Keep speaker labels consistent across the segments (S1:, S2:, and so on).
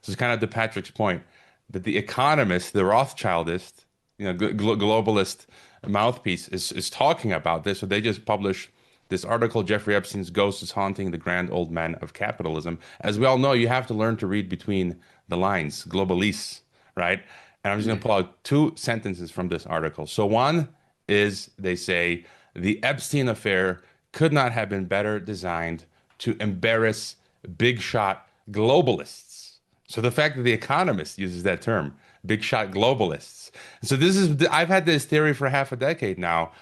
S1: So it's kind of to Patrick's point that the economist, the Rothschildist, globalist mouthpiece is talking about this. So they just published this article, Jeffrey Epstein's Ghost is Haunting the Grand Old Men of Capitalism. As we all know, you have to learn to read between the lines, globalists, right? And I'm just going to pull out two sentences from this article. So one is they say the Epstein affair could not have been better designed to embarrass big shot globalists. So the fact that the Economist uses that term, big shot globalists. So this is I've had this theory for half a decade now,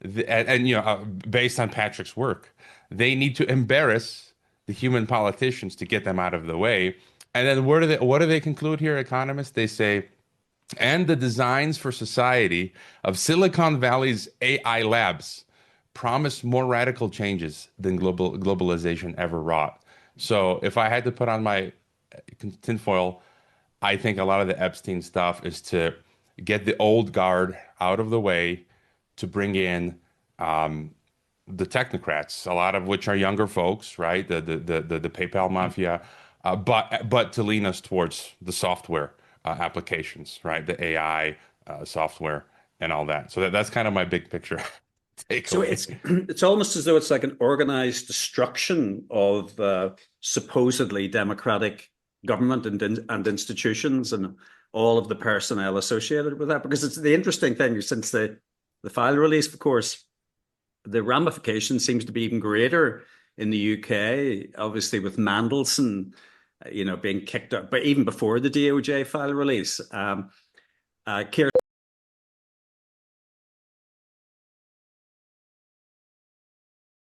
S1: based on Patrick's work, they need to embarrass the human politicians to get them out of the way. And then what do they conclude here, economists? They say, and the designs for society of Silicon Valley's AI labs promise more radical changes than globalization ever wrought. So if I had to put on my tinfoil, I think a lot of the Epstein stuff is to get the old guard out of the way, to bring in the technocrats, a lot of which are younger folks, right? The PayPal mafia, but to lean us towards the software applications, right? The AI software and all that. So that's kind of my big picture
S2: So
S1: takeaway.
S2: it's almost as though it's like an organized destruction of supposedly democratic government and institutions and all of the personnel associated with that. Because it's the interesting thing, since the file release, of course, the ramification seems to be even greater in the UK, obviously with Mandelson, being kicked out, but even before the DOJ file release. Keir